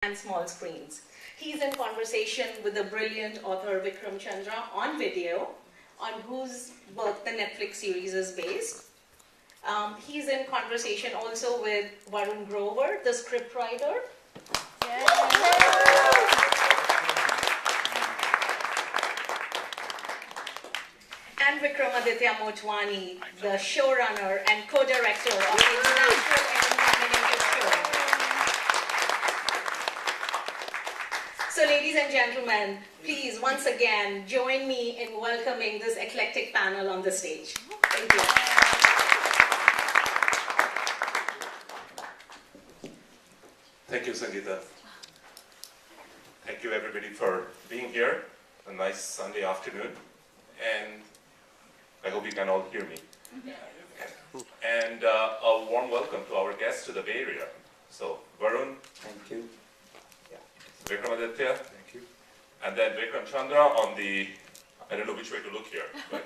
and small screens. He's in conversation with the brilliant author Vikram Chandra on video, on whose work the Netflix series is based. He's in conversation also with Varun, the scriptwriter. And Vikramaditya Motwane, the showrunner and co-director of the International Emmy-nominated show. So ladies and gentlemen, please once again join me in welcoming this eclectic panel on the stage. Thank you. Thank you, Sangeeta. Thank you everybody for being here. A nice Sunday afternoon. And I hope you can all hear me. And a warm welcome to our guests to the Bay Area. So, Varun. Thank you. Vikramaditya. Thank you. And then Vikram Chandra on the, I don't know which way to look here. But,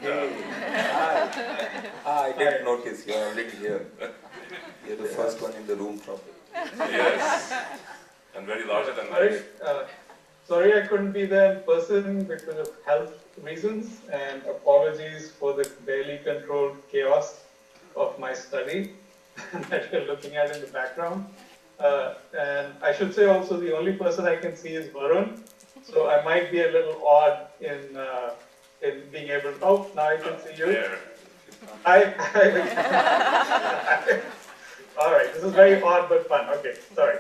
I didn't notice, you're already here. You're the first one in the room probably. yes. And very larger than life. Sorry I couldn't be there in person because of health reasons, and apologies for the barely controlled chaos of my study that you're looking at in the background. And I should say also the only person I can see is Varun, so I might be a little odd in being able to, oh, now I can see you. There. All right, this is very odd but fun. Okay, sorry.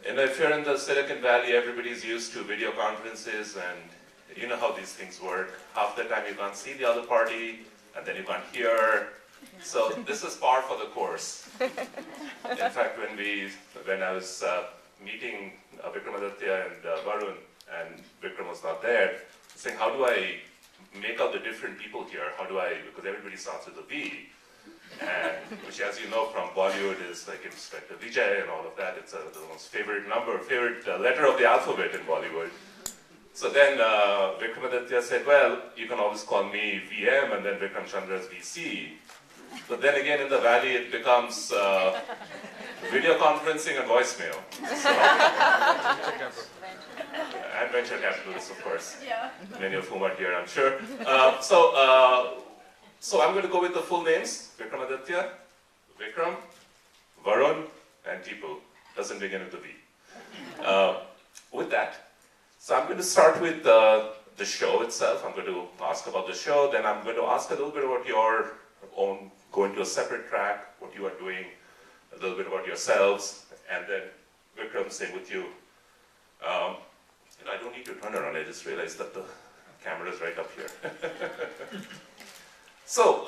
And if you're in the Silicon Valley, everybody's used to video conferences, and you know how these things work. Half the time you can't see the other party, and then you can't hear. So this is par for the course. In fact, when I was meeting Vikramaditya and Varun, and Vikram was not there, saying, how do I make out the different people here? How do I, because everybody starts with a V, and which, as you know from Bollywood, is like Inspector Vijay and all of that. It's the most favorite letter of the alphabet in Bollywood. So then Vikramaditya said, well, you can always call me VM, and then Vikram Chandra is VC. But then again, in the Valley, it becomes video conferencing and voicemail. So, and venture capitalists, of course. Yeah. Many of whom are here, I'm sure. So I'm going to go with the full names. Vikramaditya, Vikram, Varun, and Tipu. Doesn't begin with a V. With that, so I'm going to start with the show itself. I'm going to ask about the show, then I'm going to ask a little bit about your own, go into a separate track, what you are doing, a little bit about yourselves, and then Vikram, same with you. I don't need to turn around, I just realized that the camera is right up here. So,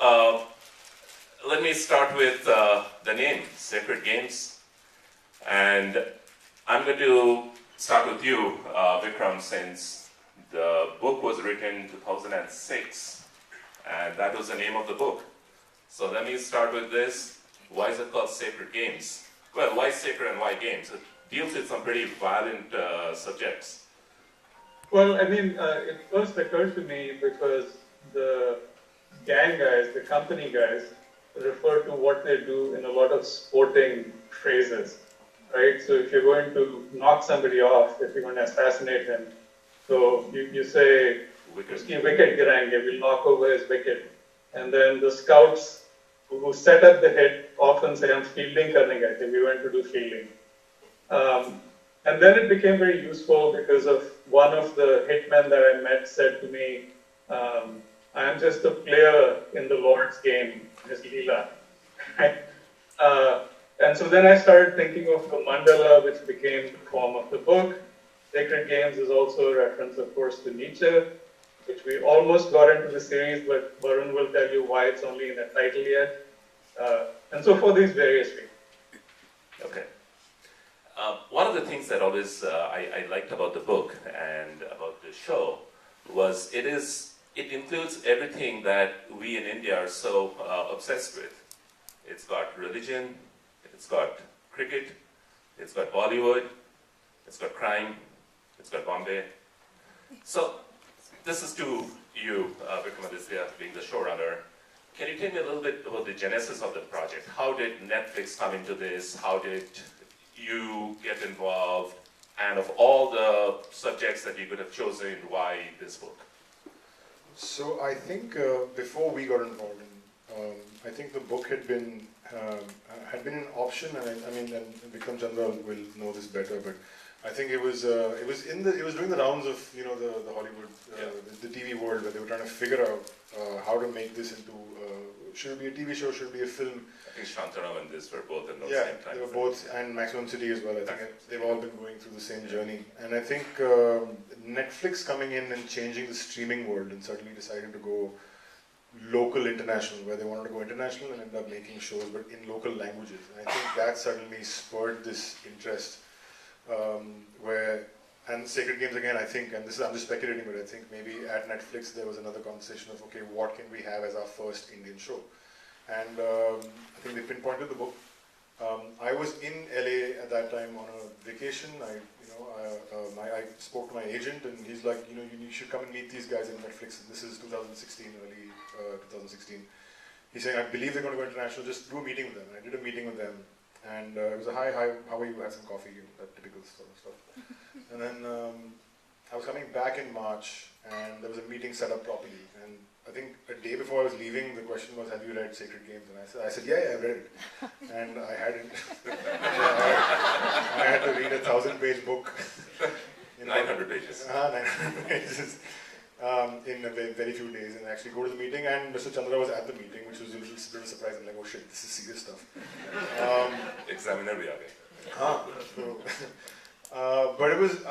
let me start with the name, Sacred Games. And I'm going to start with you, Vikram, since the book was written in 2006, and that was the name of the book. So let me start with this. Why is it called Sacred Games? Well, why sacred and why games? It deals with some pretty violent subjects. Well, I mean, it first occurred to me because the gang guys, the company guys, refer to what they do in a lot of sporting phrases, right? So if you're going to knock somebody off, if you're going to assassinate him, so you say, wicket girenge, we'll knock over his wicket. And then the scouts who set up the hit often say, I'm fielding karne gaye the, we went to do fielding. And then it became very useful because of one of the hitmen that I met said to me, I am just a player in the Lord's game, Miss Leela. And so then I started thinking of the mandala, which became the form of the book. Sacred Games is also a reference, of course, to Nietzsche, which we almost got into the series, but Varun will tell you why it's only in the title yet. And so for these various reasons. Okay. One of the things that always I liked about the book and about the show was it includes everything that we in India are so obsessed with. It's got religion, it's got cricket, it's got Bollywood, it's got crime, it's got Bombay. So this is to you, Vikramaditya, being the showrunner. Can you tell me a little bit about the genesis of the project? How did Netflix come into this? How did you get involved, and of all the subjects that you could have chosen, why this book? So I think before we got involved, I think the book had been an option, and I mean, and Vikram Chandra will know this better, but I think it was during the rounds of the Hollywood the TV world, where they were trying to figure out how to make this into should it be a TV show, should it be a film. I think Shantanu and this were both in the Yeah, same time. they were both, and Maximum City as well. I think they've all been going through the same journey. And I think Netflix coming in and changing the streaming world and suddenly deciding to go local international, where they wanted to go international and end up making shows but in local languages. And I think that suddenly spurred this interest and Sacred Games again, I think, and I'm just speculating, but I think maybe at Netflix there was another conversation of, okay, what can we have as our first Indian show? And I think they pinpointed the book. I was in LA at that time on a vacation. I spoke to my agent, and he's like, you should come and meet these guys in Netflix. And this is 2016, early 2016. He's saying, I believe they're going to go international. Just do a meeting with them. And I did a meeting with them, and it was a hi, how are you? Had some coffee, that typical sort of stuff. And then I was coming back in March, and there was a meeting set up properly. And I think a day before I was leaving, the question was, have you read Sacred Games? And I said, yeah, I read it. And I hadn't. I had to read a 1,000-page book. 900 pages. 900 pages in a very few days, and actually go to the meeting. And Mr. Chandra was at the meeting, which was a little bit of a surprise. I'm like, oh shit, this is serious stuff. Examiner bhi aa gaye. But it was,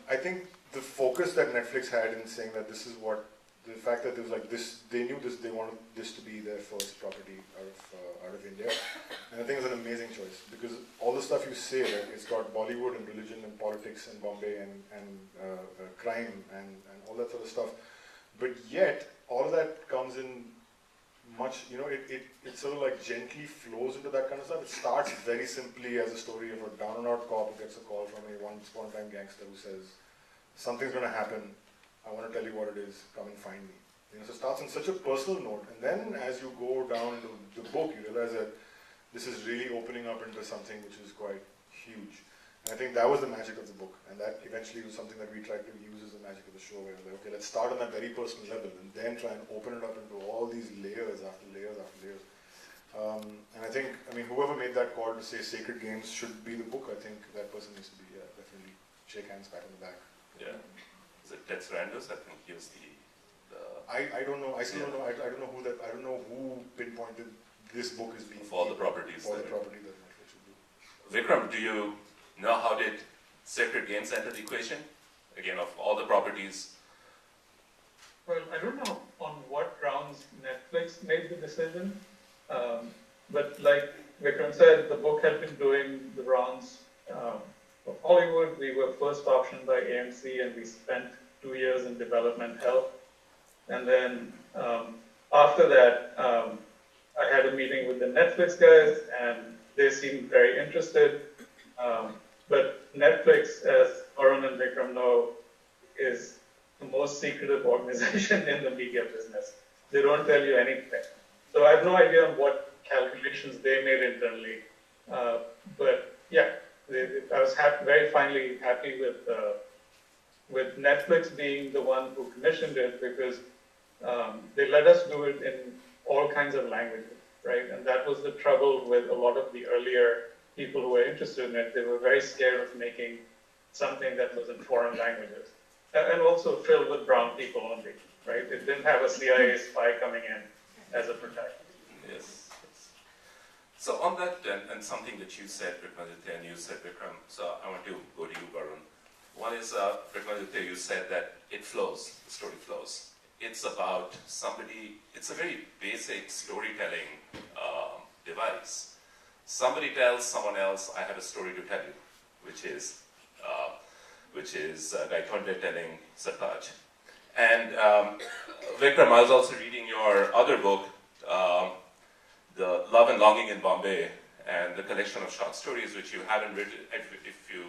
I think, the focus that Netflix had in saying that this is what. The fact that there was like this, they knew this, they wanted this to be their first property out of India, and I think it's an amazing choice, because all the stuff you say, like, it's got Bollywood and religion and politics and Bombay and crime and all that sort of stuff, but yet all of that comes in much, it sort of like gently flows into that kind of stuff. It starts very simply as a story of a down and out cop who gets a call from a once upon a time gangster who says, something's going to happen. I want to tell you what it is, come and find me. So it starts on such a personal note, and then as you go down into the book, you realize that this is really opening up into something which is quite huge. And I think that was the magic of the book, and that eventually was something that we tried to use as the magic of the show, where we're like, okay, let's start on that very personal level, and then try and open it up into all these layers after layers after layers. And I think, whoever made that call to say Sacred Games should be the book, I think that person needs to be, definitely shake hands, pat on the back. Yeah. Is it Ted Sarandos? I think he was the I don't know. I still don't know. I don't know who that. I don't know who pinpointed this book as being of all the properties. All the property that Netflix should do. Vikram, do you know how did Sacred Games enter the equation? Again, of all the properties. Well, I don't know on what grounds Netflix made the decision, but like Vikram said, the book had been doing the rounds. For Hollywood, we were first optioned by AMC, and we spent 2 years in development hell. And then after that, I had a meeting with the Netflix guys, and they seemed very interested. But Netflix, as Varun and Vikram know, is the most secretive organization in the media business. They don't tell you anything. So I have no idea on what calculations they made internally. But yeah. I was very finally happy with Netflix being the one who commissioned it, because they let us do it in all kinds of languages, right? And that was the trouble with a lot of the earlier people who were interested in it. They were very scared of making something that was in foreign languages, and also filled with brown people only, right? It didn't have a CIA spy coming in as a protagonist. Yes. So on that, and something that you said, Vikramaditya, and you said, Vikram, so I want to go to you, Varun. One is, Vikramaditya, you said that it flows, the story flows. It's about somebody, it's a very basic storytelling device. Somebody tells someone else, I have a story to tell you, which is Gaitonde telling Sartaj. And Vikram, I was also reading your other book, The Love and Longing in Bombay, and the collection of short stories which you haven't read. If you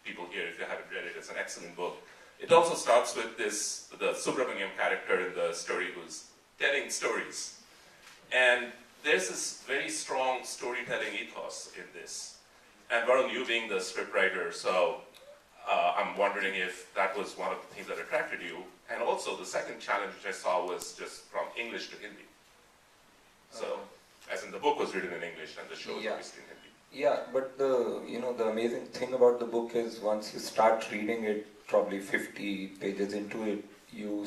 people here, if you haven't read it, it's an excellent book. It also starts with the Subramaniam character in the story who's telling stories. And there's this very strong storytelling ethos in this. And Varun, you being the scriptwriter, so I'm wondering if that was one of the things that attracted you. And also the second challenge which I saw was just from English to Hindi. So, as in the book was written in English and the show was obviously in Hindi. Yeah, but the amazing thing about the book is once you start reading it, probably 50 pages into it, you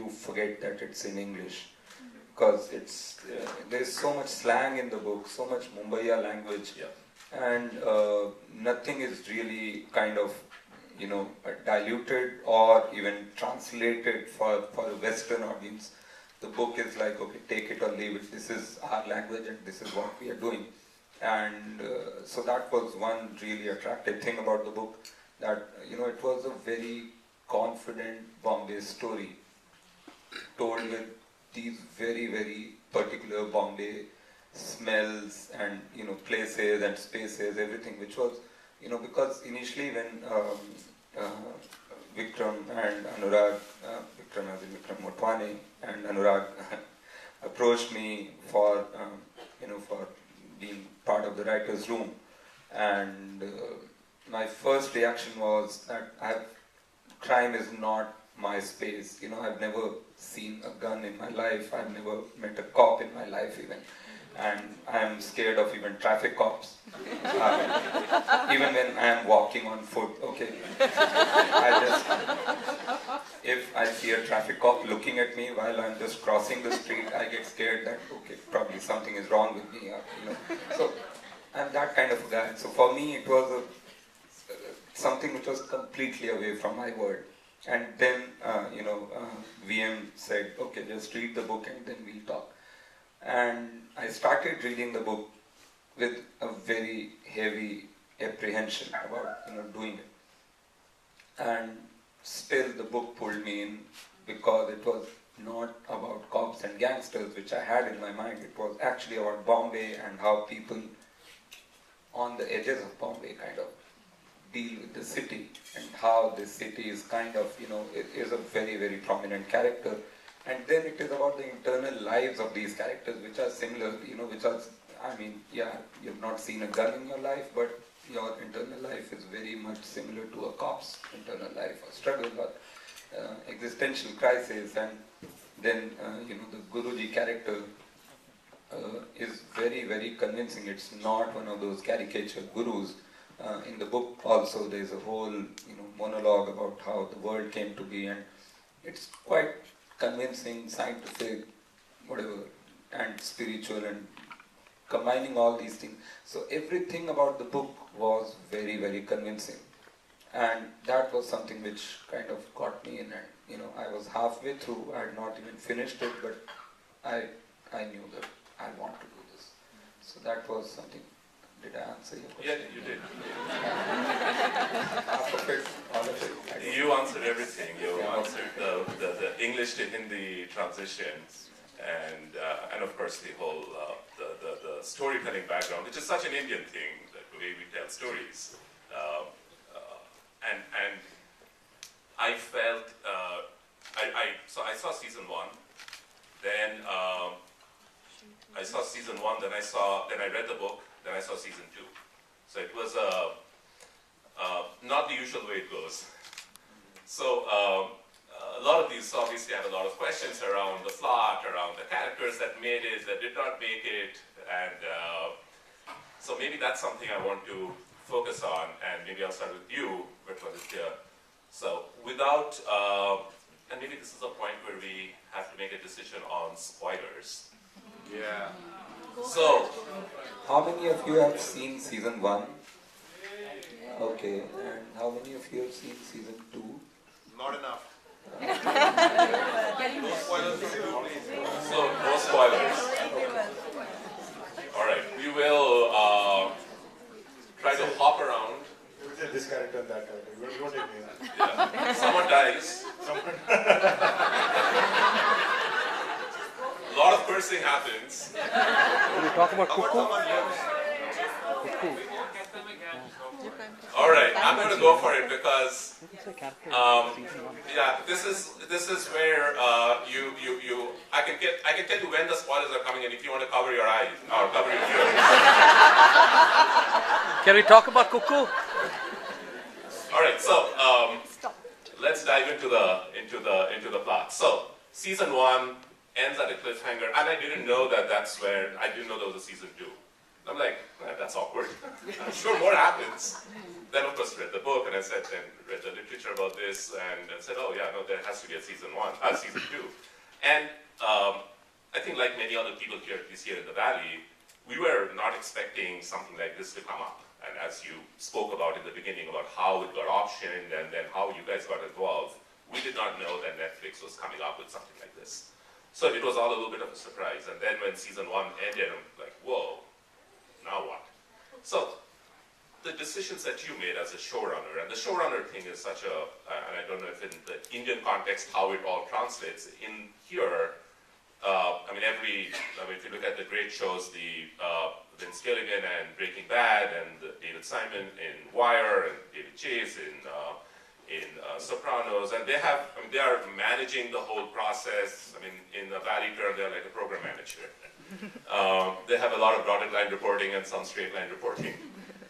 forget that it's in English, because there's so much slang in the book, so much Mumbaiya language, and nothing is really kind of diluted or even translated for a Western audience. The book is like, okay, take it or leave it. This is our language and this is what we are doing. And so that was one really attractive thing about the book, that it was a very confident Bombay story told with these very, very particular Bombay smells and places and spaces, everything, which was because initially when Vikram and Anurag, Vikram as in Vikram Motwane and Anurag approached me for for being part of the writer's room, and my first reaction was that crime is not my space. I've never seen a gun in my life. I've never met a cop in my life even. And I'm scared of even traffic cops. Even when I'm walking on foot, okay. If I see a traffic cop looking at me while I'm just crossing the street, I get scared that, okay, probably something is wrong with me. So I'm that kind of a guy. So for me, it was something which was completely away from my world. And then, VM said, okay, just read the book and then we'll talk. And I started reading the book with a very heavy apprehension about doing it. And still the book pulled me in because it was not about cops and gangsters, which I had in my mind. It was actually about Bombay and how people on the edges of Bombay kind of deal with the city, and how this city is kind of, it is a very, very prominent character. And then it is about the internal lives of these characters, which are similar, which are, you've not seen a gun in your life, but your internal life is very much similar to a cop's internal life, a struggle or existential crisis. And then, the Guruji character is very, very convincing. It's not one of those caricature gurus. In the book also there is a whole monologue about how the world came to be, and it's quite convincing, scientific, whatever, and spiritual, and combining all these things. So everything about the book was very, very convincing, and that was something which kind of got me in. And I was halfway through, I had not even finished it, but I knew that I want to do this. So that was something. Did I answer your question? Yeah, you did. Half of it, all of it. You answered everything. You answered the English to Hindi transitions, and of course the whole the storytelling background, which is such an Indian thing, the way we tell stories. And I felt so I saw season 1, then I saw season 1, then I read the book. Then I saw season 2. So it was not the usual way it goes. So a lot of these obviously had a lot of questions around the plot, around the characters that made it, that did not make it, and so maybe that's something I want to focus on, and maybe I'll start with you, Vikramaditya. So without, and maybe this is a point where we have to make a decision on spoilers. Yeah. So, how many of you have seen season 1? Okay, and how many of you have seen season 2? Not enough. So, no spoilers. Alright, we will try to hop around. We said this character and that character. You don't take names. Yeah. Someone dies. A lot of cursing happens. Can you talk about cuckoo? Someone lives. Cuckoo. All right, I'm going to go for it because, yeah, this is where I can tell you when the spoilers are coming, and if you want to cover your eyes or cover your ears. Can we talk about Cuckoo? All right, so let's dive into the plot. So season 1 ends at a cliffhanger, and I didn't know that's where I didn't know there was a season 2. I'm like, that's awkward. I'm sure more happens. Then of course read the book and read the literature about this and said, oh yeah, no, there has to be a season 2. And I think like many other people here, at least here in the Valley, we were not expecting something like this to come up. And as you spoke about in the beginning about how it got optioned and then how you guys got involved, we did not know that Netflix was coming up with something like this. So it was all a little bit of a surprise. And then when season 1 ended, I'm like, whoa, now what? So the decisions that you made as a showrunner, and the showrunner thing is such a, and I don't know if in the Indian context how it all translates. In here, if you look at the great shows, the Vince Gilligan and Breaking Bad, and David Simon in Wire, and David Chase in Sopranos, and they are managing the whole process. In the Valley term, they're like a program manager. They have a lot of dotted line reporting and some straight line reporting.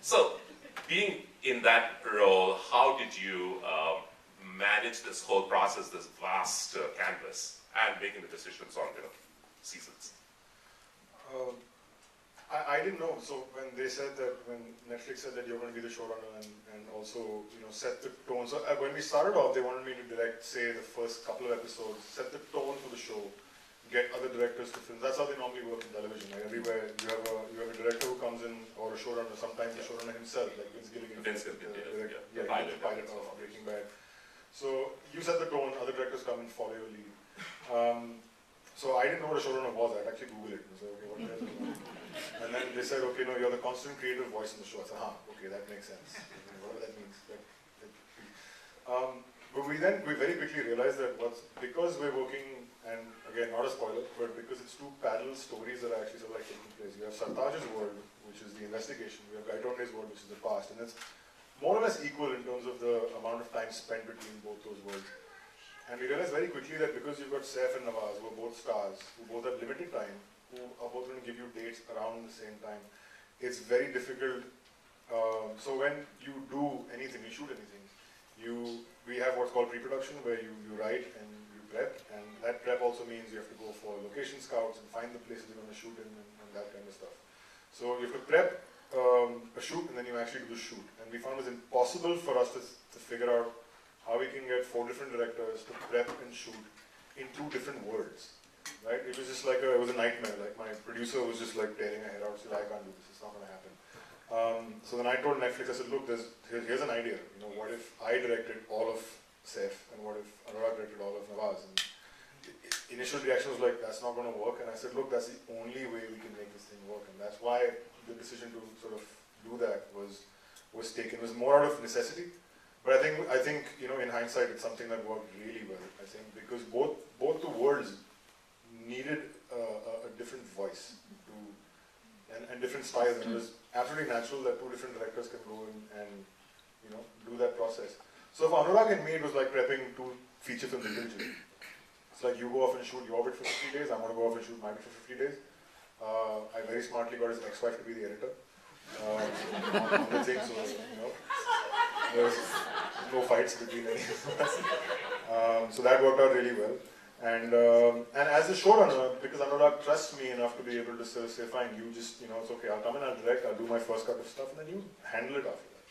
So, being in that role, how did you manage this whole process, this vast canvas, and making the decisions on seasons? I didn't know. So when Netflix said that you're going to be the showrunner and also set the tone. So when we started off, they wanted me to direct, say, the first couple of episodes, set the tone for the show, get other directors to film. That's how they normally work in television. Like everywhere, you have a director who comes in, or a showrunner. Sometimes the showrunner himself, like Vince Gilligan, the pilot of Breaking Bad. So you set the tone. Other directors come and follow your lead. So I didn't know what a showrunner was. I'd actually Google it and say, okay, what is it? And then they said, okay, no, you're the constant creative voice in the show. I said, okay, that makes sense. Whatever that means. But we very quickly realized that because we're working, and again, not a spoiler, but because it's two parallel stories that are actually sort of like taking place. You have Sartage's world, which is the investigation. We have Gaitonde's world, which is the past. And it's more or less equal in terms of the amount of time spent between both those worlds. And we realized very quickly that because you've got Saif and Nawaz, who are both stars, who both have limited time, who are both going to give you dates around the same time, it's very difficult. So when you do anything, you shoot anything, we have what's called pre-production, where you write and you prep, and that prep also means you have to go for location scouts and find the places you're going to shoot in and that kind of stuff. So you have to prep a shoot, and then you actually do the shoot. And we found it was impossible for us to figure out how we can get 4 different directors to prep and shoot in 2 different worlds, right? It was just like it was a nightmare. Like my producer was just like tearing her hair out, saying, I can't do this, it's not going to happen. So then I told Netflix, I said, look, here's an idea. What if I directed all of Saif, and what if Anurag directed all of Nawaz? And initial reaction was like, that's not going to work. And I said, look, that's the only way we can make this thing work. And that's why the decision to sort of do that was taken. It was more out of necessity. But I think in hindsight, it's something that worked really well. I think because both the worlds needed a different voice and different styles, and it was absolutely natural that 2 different directors can go in and do that process. So for Anurag and me, it was like prepping 2 feature films individually. It's like you go off and shoot your bit for 50 days. I'm going to go off and shoot my bit for 50 days. I very smartly got his ex-wife to be the editor on the thing, so there's no fights between any of us. So that worked out really well. And as a showrunner, because Anurag trusts me enough to be able to say, fine, you just, it's okay, I'll come in, I'll direct, I'll do my first cut of stuff, and then you handle it after that.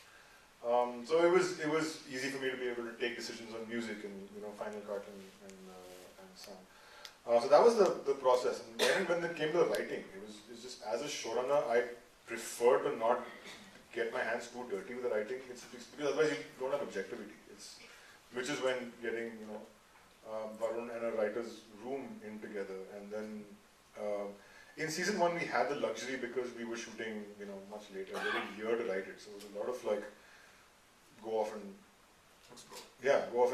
So it was easy for me to be able to take decisions on music and, final cut and sound. So that was the process. And then when it came to the writing, it's just, as a showrunner, I prefer to not get my hands too dirty with the writing. It's because otherwise you don't have objectivity. Which is when getting, Varun and a writer's room in together. And then in season 1 we had the luxury because we were shooting, much later. We had a year to write it. So it was a lot of like, go off and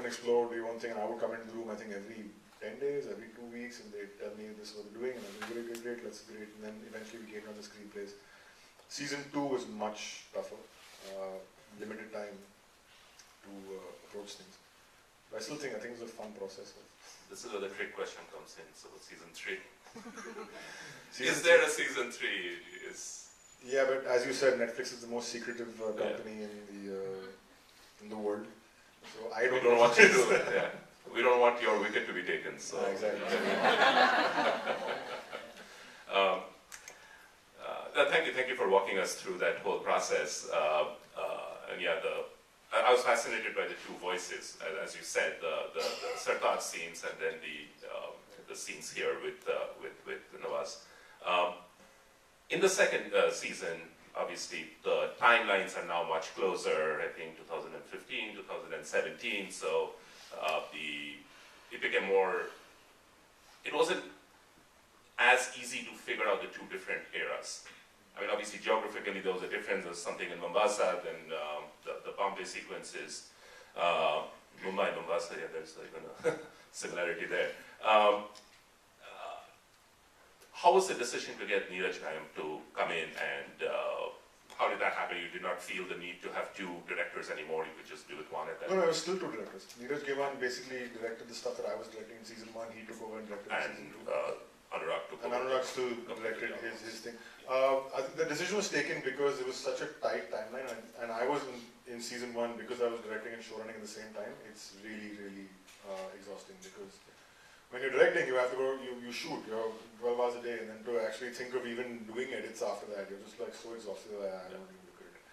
explore, do your own thing. And I would come into the room, I think every 10 days, every 2 weeks, and they'd tell me this is what we're doing, and I was great, let's great. And then eventually we came on the screenplays. Season 2 was much tougher. limited time to approach things. But I think it's a fun process. This is where the trick question comes in. So season 3. Season Is there a season 3? Yeah, but as you said, Netflix is the most secretive company in the world. So I We don't want you to. Yeah. We don't want your wicket to be taken. So exactly. Thank you for walking us through that whole process. And yeah, I was fascinated by the two voices, as you said, the Saratoga scenes and then the scenes here with Nawaz. In the second season, obviously the timelines are now much closer. I think 2015, 2017. So it became more. It wasn't as easy to figure out the two different eras. I mean, obviously, geographically, there was a difference. There's something in Mombasa, then the Bombay sequences. Mumbai, Mombasa, yeah, there's even a similarity there. How was the decision to get Neeraj to come in, and how did that happen? You did not feel the need to have two directors anymore. You could just do it one at that time. No, it was still two directors. Neeraj basically directed the stuff that I was directing in season 1. He took over and directed season 2. Anurag took over. And Anurag still directed his thing. I think the decision was taken because it was such a tight timeline, and I was in season 1 because I was directing and showrunning at the same time. It's really, really exhausting because when you're directing, you have to go, you shoot, you're 12 hours a day, and then to actually think of even doing edits after that, you're just like so exhausted that I don't even look at it.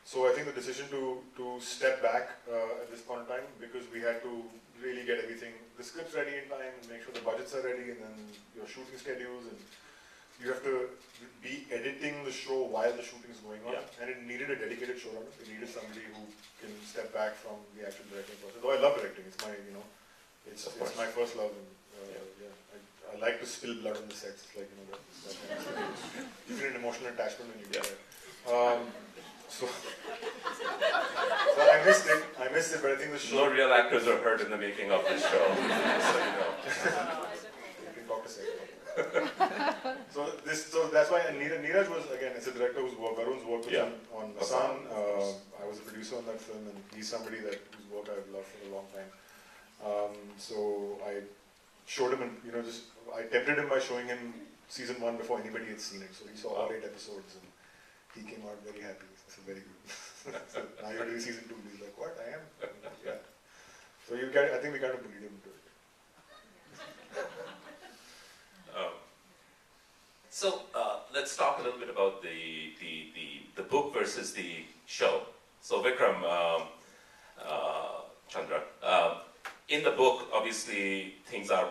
So I think the decision to step back at this point in time, because we had to really get everything, the scripts ready in time, make sure the budgets are ready, and then your shooting schedules, and you have to be editing the show while the shooting is going on, and it needed a dedicated showrunner. It needed somebody who can step back from the actual directing process. Though I love directing, it's my, it's my first love. And, I like to spill blood on the sets. It's like, you feel an emotional attachment when you do that. So I missed it, but I think the show. No real actors are hurt in the making of this show. So You can talk to say. So that's why, and Neeraj was, again, it's a director Varun's worked with him on Asan. I was a producer on that film, and he's somebody whose work I've loved for a long time. So I showed him, and I tempted him by showing him season 1 before anybody had seen it. So he saw all 8 episodes, and he came out very happy. I said, very good. So now you're doing season 2. He's like, what? I am? Yeah. So I think we kind of bullied him into it. So let's talk a little bit about the book versus the show. So Vikram, Chandra, in the book, obviously things are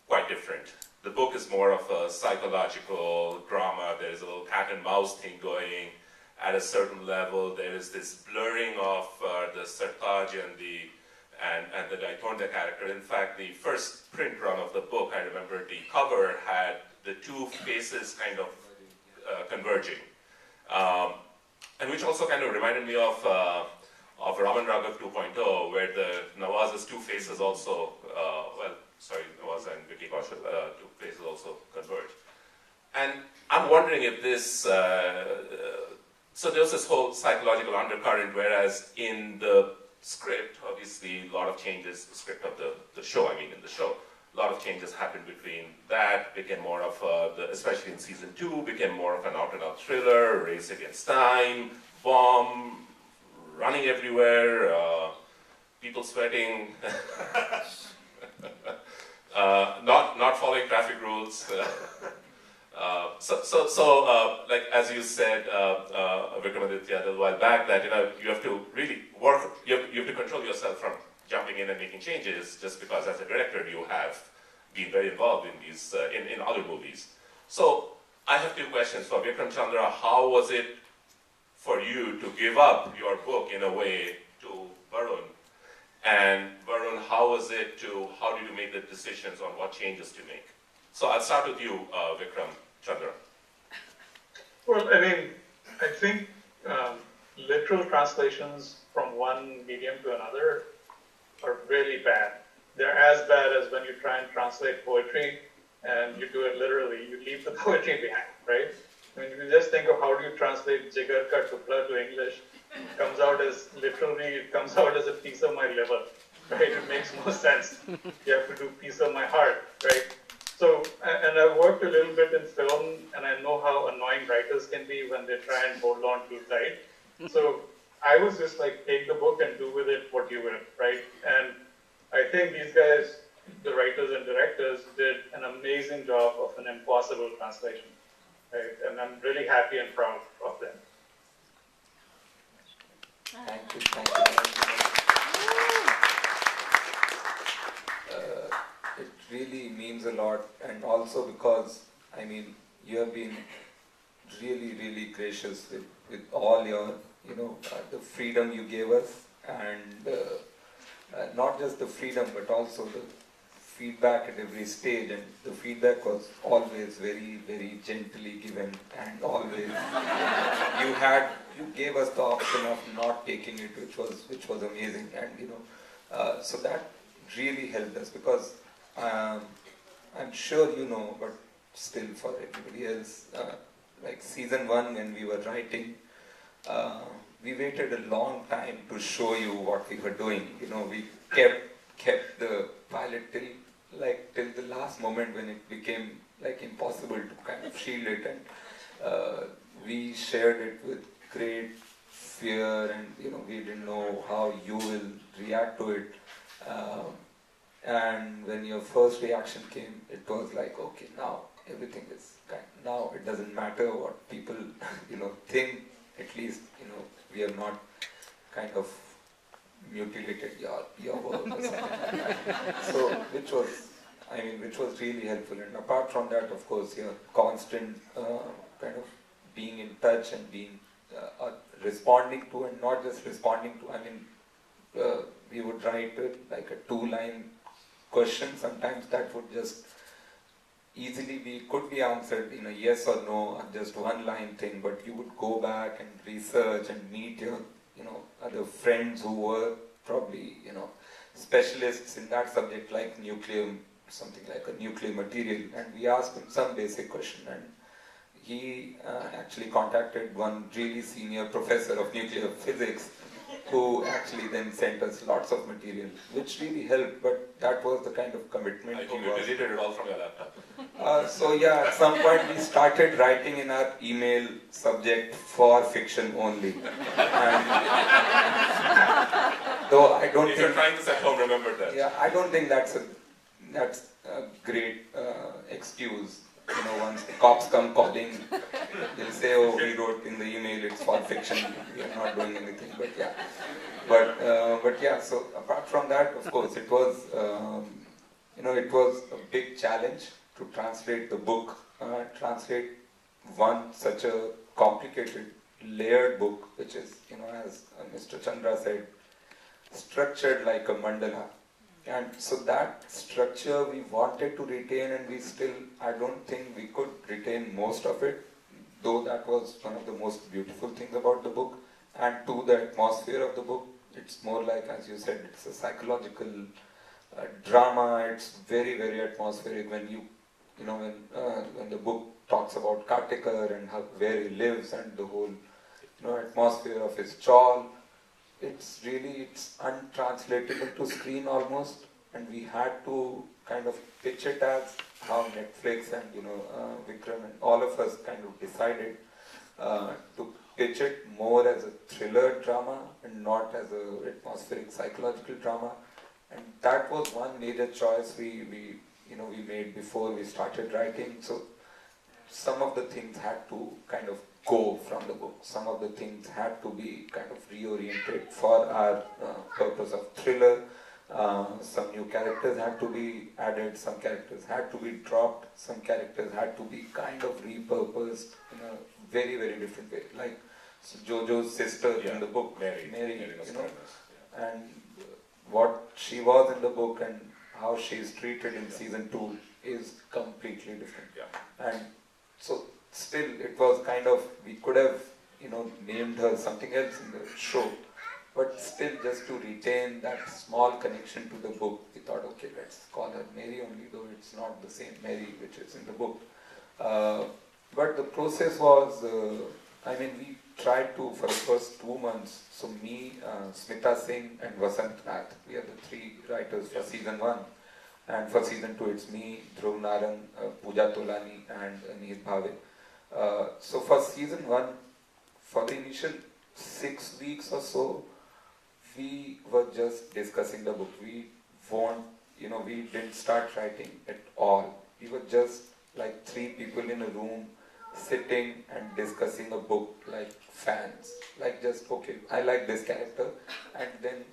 quite different. The book is more of a psychological drama. There's a little cat and mouse thing going. At a certain level, there is this blurring of the Sartaj and the Daitonda character. In fact, the first print run of the book, I remember the cover had the two faces kind of converging, and which also kind of reminded me of Raman Raghav 2.0, where the Nawaz's two faces also, Nawaz and Vicky Kaushal, two faces also converge. And I'm wondering if this, so there's this whole psychological undercurrent, whereas in the script, obviously a lot of changes, the script of the show, in the show, a lot of changes happened between that, became more of especially in season 2, became more of an out-and-out thriller, race against time, bomb, running everywhere, people sweating, not following traffic rules. Like as you said, Vikramaditya, a little while back, that you have to really work. You have to control yourself from jumping in and making changes, just because as a director you have been very involved in these in other movies. So I have two questions for Vikram. Chandra, how was it for you to give up your book in a way to Varun? And Varun, how did you make the decisions on what changes to make? So I'll start with you, Vikram. Chandra. Well, I think literal translations from one medium to another are really bad. They're as bad as when you try and translate poetry and you do it literally, you leave the poetry behind, right? If you just think of how do you translate Jigar Ka Tupla to English, comes out as a piece of my liver, right? It makes more sense. You have to do piece of my heart, right? So, and I've worked a little bit in film, and I know how annoying writers can be when they try and hold on too tight. So I was just like, take the book and do with it what you will, right? And I think these guys, the writers and directors, did an amazing job of an impossible translation, right? And I'm really happy and proud of them. Thank you. It really means a lot, and also because, I mean, you have been really, really gracious with all your, the freedom you gave us, and not just the freedom, but also the feedback at every stage, and the feedback was always very, very gently given, and always you gave us the option of not taking it, which was amazing, and so that really helped us, because I'm sure you know, but still for everybody else, like season 1 when we were writing, we waited a long time to show you what we were doing. We kept the pilot till the last moment when it became like impossible to kind of shield it, and we shared it with great fear, and we didn't know how you will react to it. And when your first reaction came, it was like, okay, now everything is now it doesn't matter what people think. At least we have not kind of mutilated your work or something like that. So which was really helpful. And apart from that, of course, your constant kind of being in touch and being responding to, and not just responding to. We would write like a 2-line question. Sometimes that would just easily could be answered in a yes or no, or just 1-line thing, but you would go back and research and meet your other friends who were probably specialists in that subject, like something like a nuclear material, and we asked him some basic question, and he actually contacted one really senior professor of nuclear physics, who actually then sent us lots of material, which really helped, but that was the kind of commitment. I hope you deleted it all from your laptop. So yeah, at some point we started writing in our email subject for fiction only. And though I don't if think... you're trying this at home, remember that. Yeah, I don't think that's a great excuse. Once the cops come calling, they'll say, oh, we wrote in the email, it's for fiction, we are not doing anything, but yeah. But yeah, so apart from that, of course, it was, it was a big challenge to translate the book, translate such a complicated, layered book, which is, as Mr. Chandra said, structured like a mandala. And so that structure we wanted to retain, and I don't think we could retain most of it, though that was one of the most beautiful things about the book. And to the atmosphere of the book, it's more like, as you said, it's a psychological drama. It's very, very atmospheric when when the book talks about Kartikar and where he lives and the whole atmosphere of his chawl. It's untranslatable to screen almost, and we had to kind of pitch it as how Netflix and Vikram and all of us kind of decided to pitch it more as a thriller drama and not as a atmospheric psychological drama. And that was one major choice we made before we started writing. So some of the things had to kind of go from the book. Some of the things had to be kind of reoriented for our purpose of thriller. Some new characters had to be added, some characters had to be dropped, some characters had to be kind of repurposed in a very, very different way. Like Jojo's sister in the book, Mary, and what she was in the book and how she is treated in season 2 is completely different. And so still it was kind of, we could have named her something else in the show, but still just to retain that small connection to the book, we thought, okay, let's call her Mary only, though it's not the same Mary which is in the book. But the process was, we tried to, for the first 2 months, so me, Smita Singh and Vasant Nath, we are the 3 writers for season 1. And for season 2, it's me, Dhruv Naran, Pooja Tolani and Neil Bhave. So for season 1, for the initial 6 weeks or so, we were just discussing the book. We didn't start writing at all. We were just like 3 people in a room sitting and discussing a book like fans. Like just, okay, I like this character, and then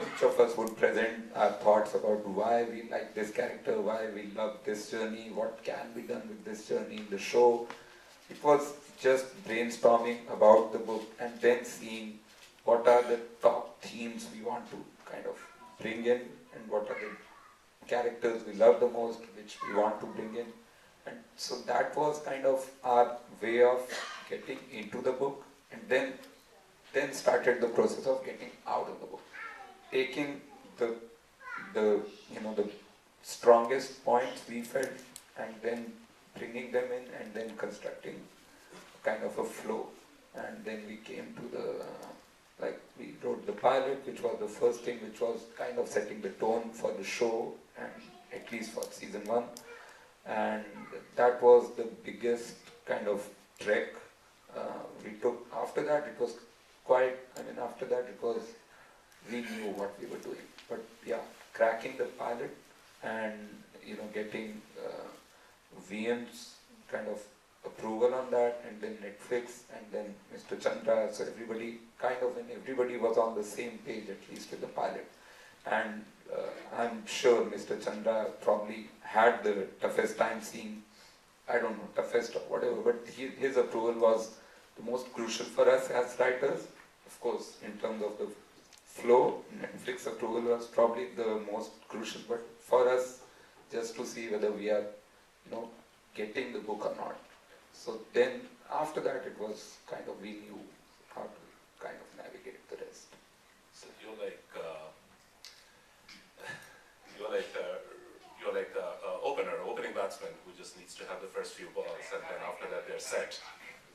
each of us would present our thoughts about why we like this character, why we love this journey, what can be done with this journey in the show. It was just brainstorming about the book and then seeing what are the top themes we want to kind of bring in and what are the characters we love the most, which we want to bring in. And so that was kind of our way of getting into the book, and then started the process of getting out of the book. Taking the strongest points we felt and then bringing them in and then constructing kind of a flow. And then we came to we wrote the pilot, which was the first thing, which was kind of setting the tone for the show, and at least for season 1. And that was the biggest kind of trek we took. After that, it was we knew what we were doing. But yeah, cracking the pilot and getting VM's kind of approval on that, and then Netflix, and then Mr. Chandra. So everybody was on the same page, at least with the pilot. And I'm sure Mr. Chandra probably had the toughest time seeing, I don't know, toughest or whatever, but his approval was the most crucial for us as writers. Of course, in terms of the flow, Netflix approval was probably the most crucial, but for us, just to see whether we are, getting the book or not. So then, after that, it was kind of, we knew how to kind of navigate the rest. So you're like opening batsman who just needs to have the first few balls, and then after that they're set.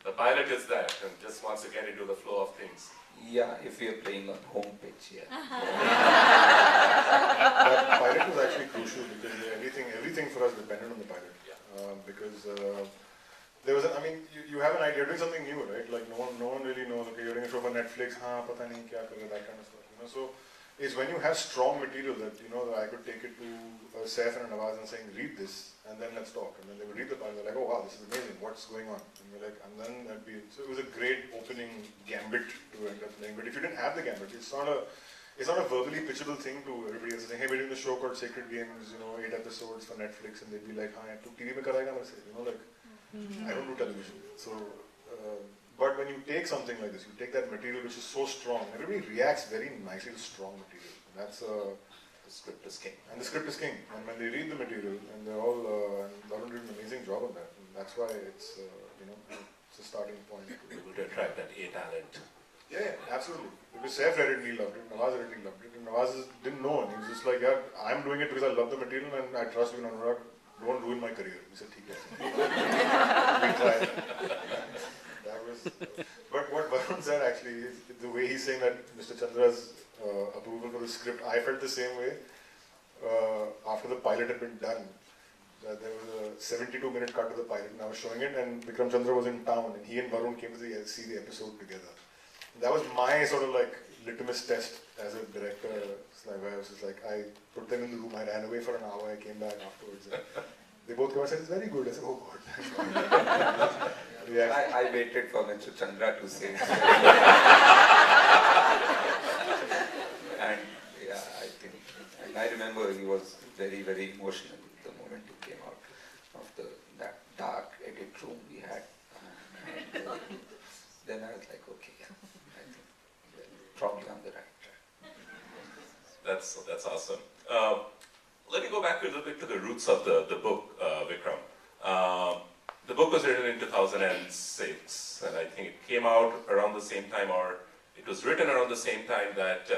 The pilot is that, and just wants to get into the flow of things. Yeah, if we are playing on home pitch, yeah. That pilot was actually crucial because everything for us depended on the pilot. Yeah. Because there was, you have an idea, you're doing something new, right? Like no one really knows. Okay, you're doing a show for Netflix. Pata nahi kya kare, that kind of stuff. So it's when you have strong material that that I could take it to Saif and Nawaz and saying, read this, and then let's talk. And then they would read the pilot. They're like, oh wow, this is amazing. What's going on? And we're like, and then that'd be. So it was a great opening gambit to end up playing. But if you didn't have the gambit, it's not a verbally pitchable thing to everybody else saying, hey, we're doing the show called Sacred Games, 8 episodes for Netflix, and they'd be like, हाँ, तू TV में कराएगा मेरे से, I don't do television. So, but when you take something like this, you take that material which is so strong, everybody reacts very nicely to strong material. And that's the script is king. And the script is king. And when they read the material, and they're all, and Varun did an amazing job on that. And that's why it's, it's a starting point. Able to attract that A talent. Yeah, absolutely. Because Saif read it and he loved it, Nawaz read it and he loved it, and Nawaz didn't know, and he was just like, yeah, I'm doing it because I love the material and I trust you, Anurag, don't ruin my career. He said, ठीक है. We tried. That was, but what Varun said actually is the way he's saying that Mr. Chandra's approval for the script, I felt the same way after the pilot had been done. There was a 72-minute cut of the pilot, and I was showing it, and Vikram Chandra was in town, and he and Varun came to see the episode together. That was my sort of like litmus test as a director. I was just like, I put them in the room, I ran away for an hour, I came back afterwards. And they both came and said, it's very good. I said, oh God. I waited for Mr. Chandra to say it. And yeah, I think, and I remember he was very, very emotional the moment he came out of that dark edit room we had. And then I was like, okay, I think we're probably on the right track. That's awesome. Let me go back a little bit to the roots of the book, Vikram. The book was written in 2006, and I think it came out around the same time, or it was written around the same time that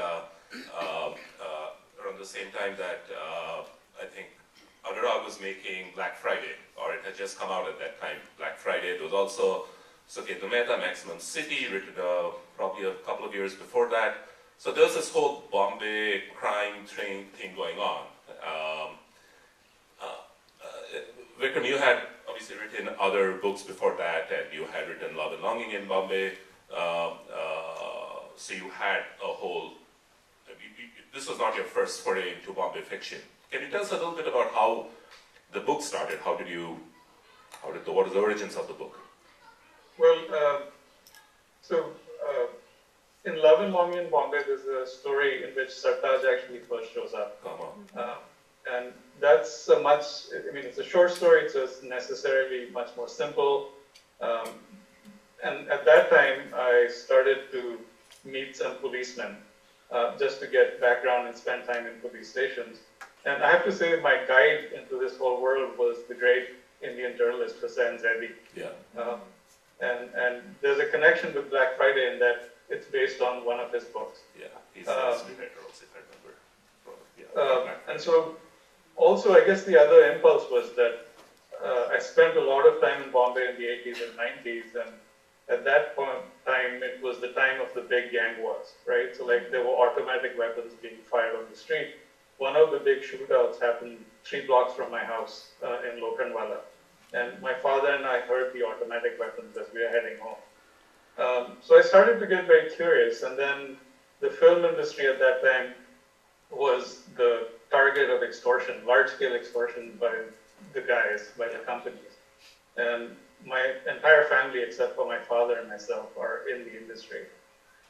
I think Anurag was making Black Friday, or it had just come out at that time, Black Friday. There was also So okay, the Mehta Maximum City, written probably a couple of years before that. So there's this whole Bombay crime thing going on. Vikram, you had obviously written other books before that, and you had written Love and Longing in Bombay. So you had a whole. This was not your first foray into Bombay fiction. Can you tell us a little bit about how the book started? What are the origins of the book? Well, in Love and Longing in Bombay, there's a story in which Sartaj actually first shows up. Come on. And that's it's a short story, so it's necessarily much more simple. And at that time, I started to meet some policemen just to get background and spend time in police stations. And I have to say, my guide into this whole world was the great Indian journalist Hussain Zaidi. Yeah. And there's a connection with Black Friday in that it's based on one of his books. Yeah, he's a scriptwriter also, if I remember. And so, also, I guess the other impulse was that I spent a lot of time in Bombay in the 80s and 90s, and at that point in time, it was the time of the big gang wars, right? So, like, there were automatic weapons being fired on the street. One of the big shootouts happened 3 blocks from my house in Lokhandwala. And my father and I heard the automatic weapons as we were heading home. So I started to get very curious, and then the film industry at that time was the target of extortion, large-scale extortion by the guys, by the companies. And my entire family, except for my father and myself, are in the industry.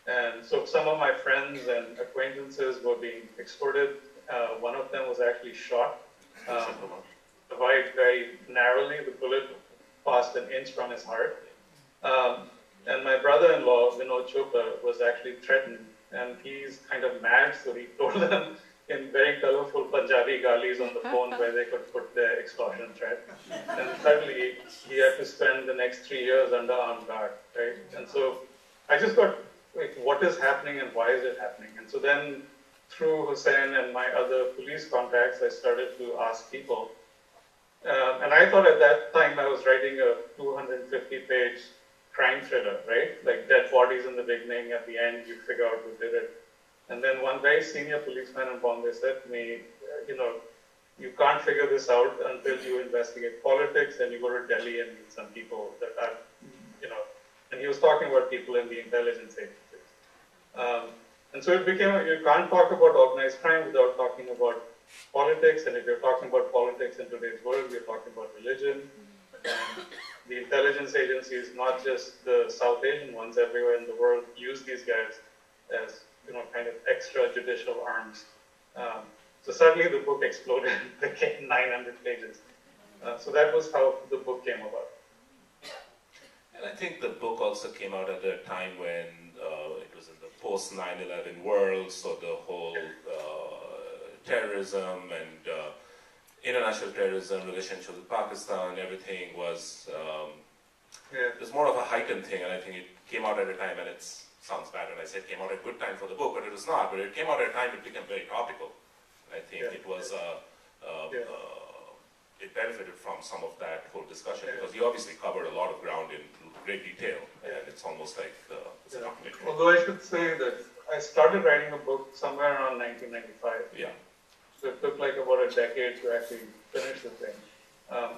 And so some of my friends and acquaintances were being extorted. One of them was actually shot. Survived very narrowly. The bullet passed an inch from his heart. And my brother-in-law, Vinod Chopra, was actually threatened. And he's kind of mad, so he told them in very colorful Punjabi galis on the phone where they could put their extortion threat. And suddenly, he had to spend the next 3 years under armed guard, right? And so I just got, like, what is happening and why is it happening? And so then, through Hussain and my other police contacts, I started to ask people. And I thought at that time I was writing a 250-page crime thriller, right? Like dead bodies in the beginning, at the end you figure out who did it. And then one very senior policeman in Bombay said to me, you can't figure this out until you investigate politics and you go to Delhi and meet some people that are, and he was talking about people in the intelligence agencies. And so it became, you can't talk about organized crime without talking about politics, and if you're talking about politics in today's world, we're talking about religion. And the intelligence agencies, not just the South Asian ones, everywhere in the world, use these guys as, kind of extrajudicial arms. So suddenly the book exploded, became 900 pages. So that was how the book came about. And I think the book also came out at a time when it was in the post 9/11 world, so the whole terrorism and international terrorism, relationship with Pakistan, everything was, there's more of a heightened thing, and I think it came out at a time, and it sounds bad when I say it came out at a good time for the book, but it was not, but it came out at a time it became very topical. I think it was, it benefited from some of that whole discussion, because you obviously covered a lot of ground in great detail, and it's almost like it's a documentary. Although I should say that I started writing a book somewhere around 1995. Yeah. So it took like about a decade to actually finish the thing.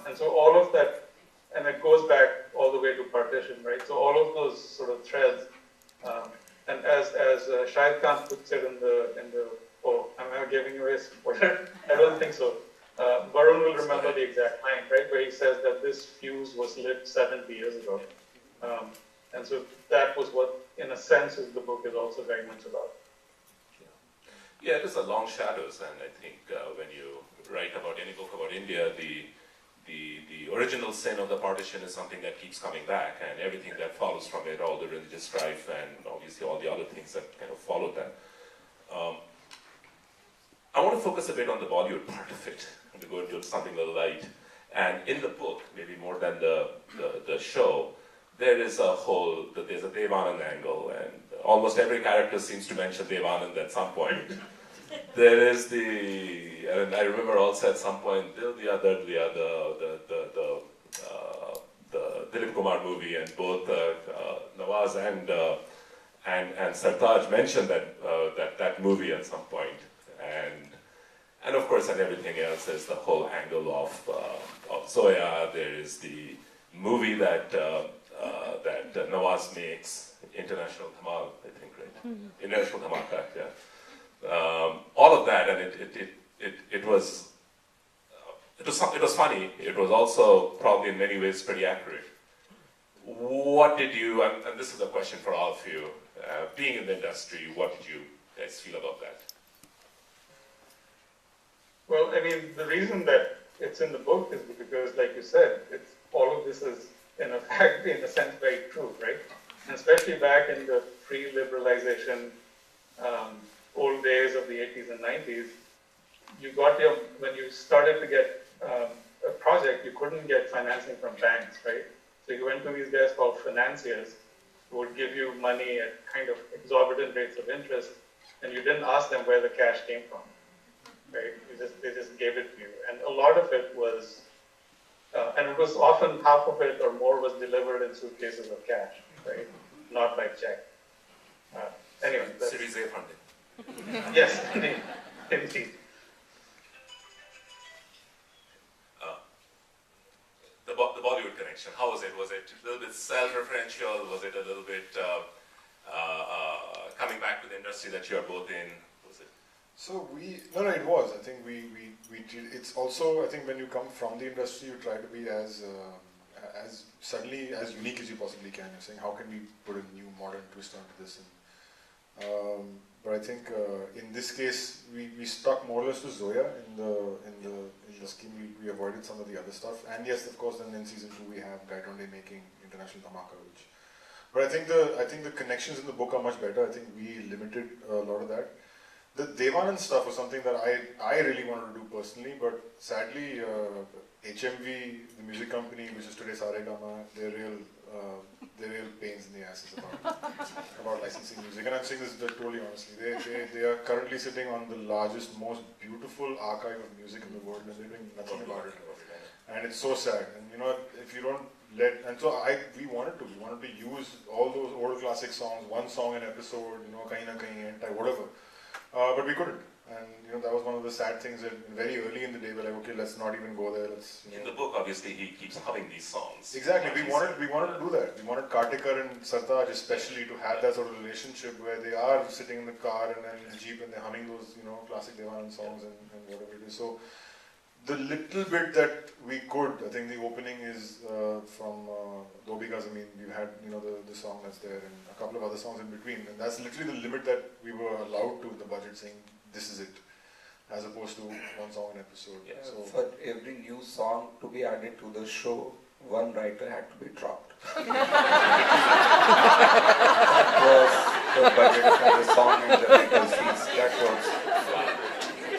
And so all of that, and it goes back all the way to partition, right? So all of those sort of threads, and as Shahid Khan puts it in the am I giving away a spoiler? I don't think so. Varun will remember the exact line, right, where he says that this fuse was lit 70 years ago. And so that was what, in a sense, the book is also very much about. Yeah, it is a long shadows, and I think when you write about any book about India, the original sin of the partition is something that keeps coming back, and everything that follows from it, all the religious strife, and obviously all the other things that kind of followed that. I want to focus a bit on the Bollywood part of it, to go into something a little light. And in the book, maybe more than the show, there's a Dev Anand angle, and almost every character seems to mention Dev Anand at some point. There is and I remember also at some point, the Dilip Kumar movie, and both Nawaz and Sartaj mentioned that movie at some point, and of course, and everything else. There's the whole angle of Zoya. There is the movie that Nawaz makes, International Dhamal, I think, right? International Dhamaka, yeah. All of that, and it was funny. It was also probably in many ways pretty accurate. What did you, and this is a question for all of you, being in the industry, what did you guys feel about that? Well, I mean, the reason that it's in the book is because, like you said, all of this is, in a sense, very true, right? And especially back in the pre-liberalization old days of the 80s and 90s, when you started to get a project, you couldn't get financing from banks, right? So you went to these guys called financiers who would give you money at kind of exorbitant rates of interest, and you didn't ask them where the cash came from, right? They just gave it to you. And a lot of it was, and it was often half of it or more was delivered in suitcases of cash, right? Not by check. Anyway. Series A funding. Yes, indeed. The Bollywood connection, how was it? Was it a little bit self-referential? Was it a little bit coming back to the industry that you're both in? Was it? So no, it was. I think we did. It's also, I think when you come from the industry, you try to be as suddenly as unique as you possibly can. You're saying, how can we put a new modern twist onto this? But I think in this case, we stuck more or less to Zoya in the scheme. We avoided some of the other stuff. And yes, of course, then in season 2 we have Gaitonde making International Dhamaka, but I think the connections in the book are much better. I think we limited a lot of that. The Devanand stuff was something that I really wanted to do personally, but sadly HMV, the music company, which is today Saregama, they're real pains in the asses about licensing music. And I'm saying this totally honestly. They are currently sitting on the largest, most beautiful archive of music in the world, and they're doing nothing about it. And it's so sad. And you know, if you don't we wanted to use all those old classic songs, one song an episode, you know, kahin na kahin, anti, whatever. But we couldn't. And you know, that was one of the sad things that very early in the day we're like, okay, let's not even go there. In the book, obviously, he keeps humming these songs. Exactly. We wanted to do that. We wanted Kartikar and Sartaj especially to have that sort of relationship where they are sitting in the car and then in the jeep and they're humming those, you know, classic Devanand songs and whatever it is. So the little bit that we could, I think the opening is from Dobigas. I mean, we've had, you know, the song that's there and a couple of other songs in between, and that's literally the limit that we were allowed to in the budget, saying this is it, as opposed to one song an episode. Yeah, so for every new song to be added to the show, one writer had to be dropped. That was the budget for the song and the writer's fees. That was.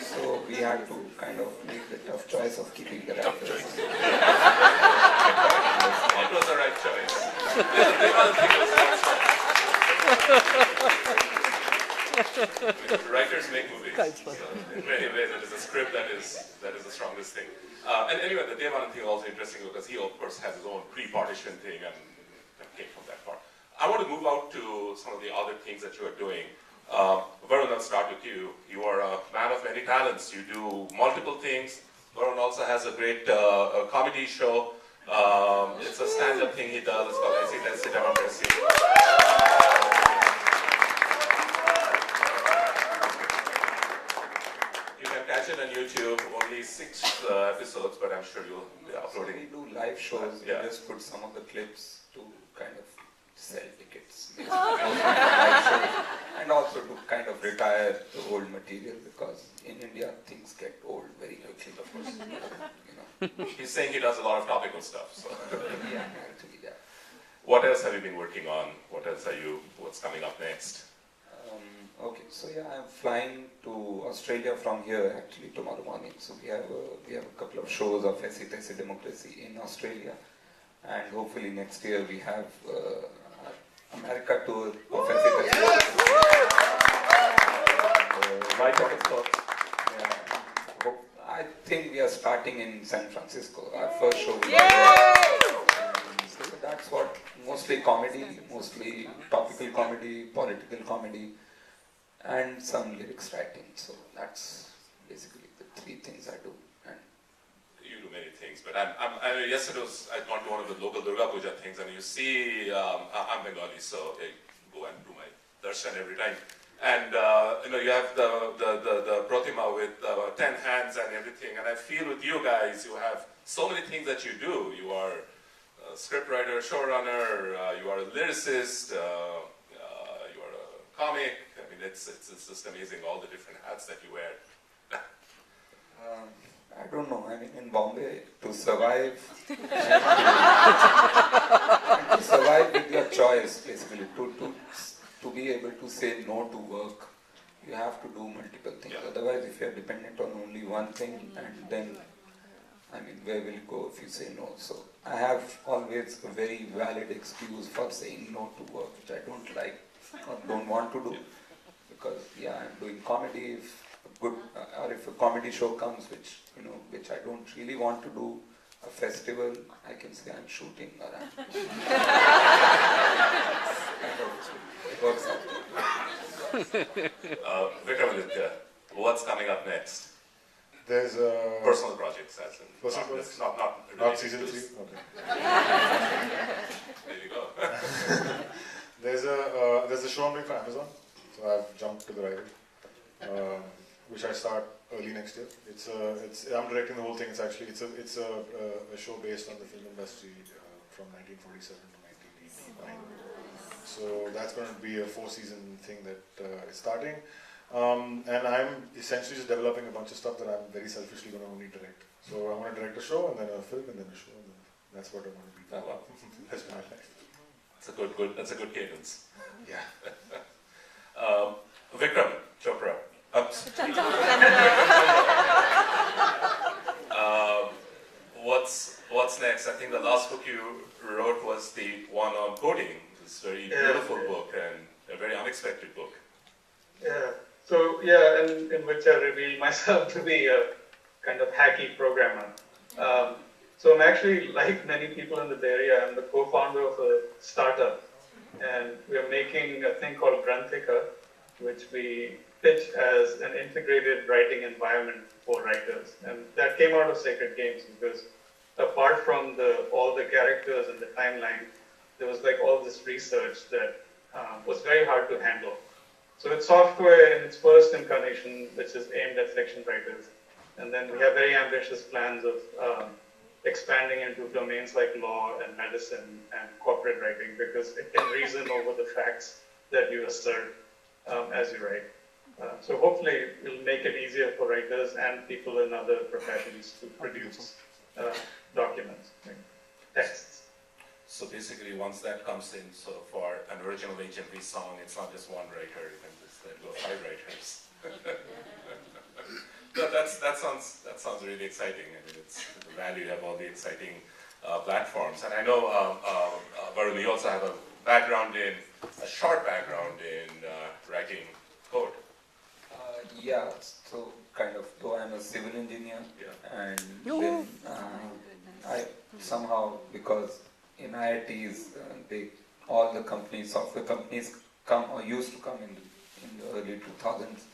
So we had to kind of make the tough choice of keeping the writers. It was the right choice. Writers make movies. So in many ways, it is a script that is the strongest thing. And anyway, the Devanand thing is also interesting because he, of course, has his own pre-partition thing and came from that part. I want to move out to some of the other things that you are doing. Varun, I'll start with you. You are a man of many talents. You do multiple things. Varun also has a great comedy show. It's a stand-up thing he does. It's called Aisi Democracy. You can catch it on YouTube. Only 6 episodes, but I'm sure you'll be uploading. We do live shows. Yeah. We just put some of the clips to kind of sell tickets. And also to kind of retire the old material, because in India things get old very quickly, of course. You know. He's saying he does a lot of topical stuff. So. Yeah, actually, yeah. What else have you been working on? What's coming up next? Okay, so yeah, I'm flying to Australia from here actually tomorrow morning. So we have a couple of shows of Aisi Democracy in Australia, and hopefully next year we have America tour of Aisi Democracy. Right up its I think we are starting in San Francisco. Our first show. So that that's what, mostly comedy, mostly topical comedy, political comedy, and some lyrics writing. So that's basically the three things I do. And you do many things, but I yesterday I went to one of the local Durga Puja things, and you see, I'm Bengali, so I go and do my darshan every time. And you have the Pratima with 10 hands and everything. And I feel with you guys, you have so many things that you do. You are a scriptwriter, showrunner, you are a lyricist, you are a comic. I mean, it's just amazing, all the different hats that you wear. I don't know, I mean, in Bombay, to survive, and to survive with your choice, basically, to be able to say no to work, you have to do multiple things. Yeah. Otherwise, if you're dependent on only one thing, and then, I mean, where will you go if you say no? So I have always a very valid excuse for saying no to work, which I don't like or don't want to do. Because, yeah, I'm doing comedy. If a good, or if a comedy show comes, which I don't really want to do, a festival, I can say I'm shooting or I'm... It works out. Vikramaditya, what's coming up next? There's a Personal projects, as in Personal projects? not not season 3. Okay. There you go. There's a show I'm doing for Amazon, so I've jumped to the writing, which I start early next year. I'm directing the whole thing. It's a show based on the film industry from 1947 to 1989. So that's going to be a 4-season thing that is starting. And I'm essentially just developing a bunch of stuff that I'm very selfishly going to only direct. So I'm going to direct a show, and then a film, and then a show, and then that's what I'm going to be doing. Oh, wow. That's my life. That's a good cadence. Yeah. Vikram Chopra. What's next? I think the last book you wrote was the one on coding. This very beautiful book and a very unexpected book. Yeah. So yeah, in which I revealed myself to be a kind of hacky programmer. So I'm actually, like many people in the Bay Area, I'm the co-founder of a startup, and we are making a thing called Granthika, which we pitch as an integrated writing environment for writers. And that came out of Sacred Games because apart from all the characters and the timeline, there was like all this research that was very hard to handle. So it's software in its first incarnation, which is aimed at fiction writers. And then we have very ambitious plans of expanding into domains like law and medicine and corporate writing, because it can reason over the facts that you assert as you write. So hopefully it'll make it easier for writers and people in other professions to produce documents, texts. So basically, once that comes in, so for an original HMV song, it's not just one writer, you can just then go 5 writers. That sounds really exciting. I mean, it's the value, you have all the exciting platforms. And I know, Varun, you also have a short background in writing code. Yeah, so kind of, though I'm a civil engineer, and then I somehow, because in IITs, all the companies, software companies come or used to come in the early 2000s,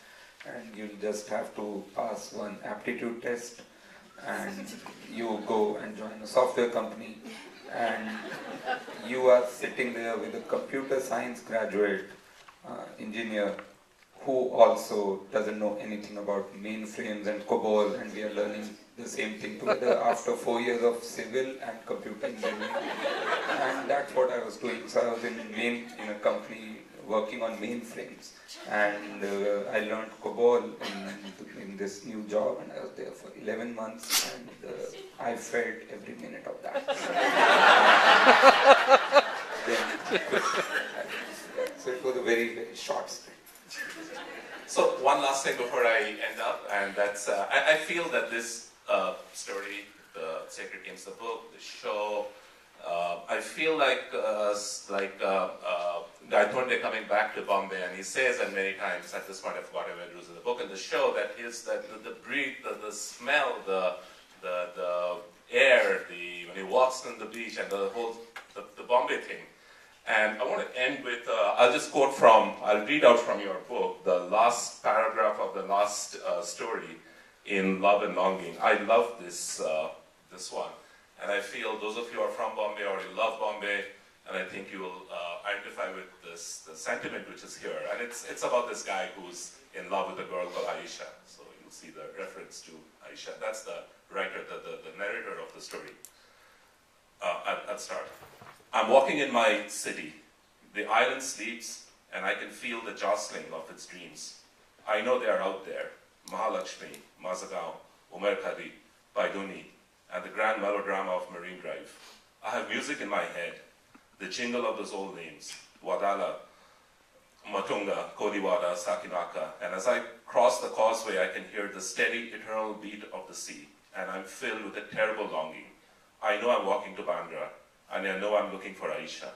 and you just have to pass one aptitude test, and you go and join a software company, and you are sitting there with a computer science graduate engineer who also doesn't know anything about mainframes and COBOL, and we are learning the same thing together after 4 years of civil and computer engineering. And that's what I was doing. So I was in a company working on mainframes, and I learned COBOL in this new job, and I was there for 11 months, and I felt every minute of that. So it was a very, very short stint. So one last thing before I end up, and that's, I feel that this story, the Sacred Games, the book, the show, I feel like Gaitonde coming back to Bombay, and he says, and many times at this point I forgot where it was in the book and the show, that the breathe, the smell, the air, when he walks on the beach, and the whole the Bombay thing. And I want to end with, I'll read out from your book, the last paragraph of the last story in Love and Longing. I love this one. And I feel those of you who are from Bombay or you love Bombay, and I think you will identify with the sentiment which is here. And it's about this guy who's in love with a girl called Aisha. So you'll see the reference to Aisha. That's the writer, the narrator of the story. I'll start. I'm walking in my city. The island sleeps, and I can feel the jostling of its dreams. I know they are out there. Mahalakshmi, Mazagaon, Umar Khadi, Baiduni, and the grand melodrama of Marine Drive. I have music in my head, the jingle of those old names, Wadala, Matunga, Kodiwada, Sakinaka, and as I cross the causeway, I can hear the steady, eternal beat of the sea, and I'm filled with a terrible longing. I know I'm walking to Bandra, and I know I'm looking for Aisha.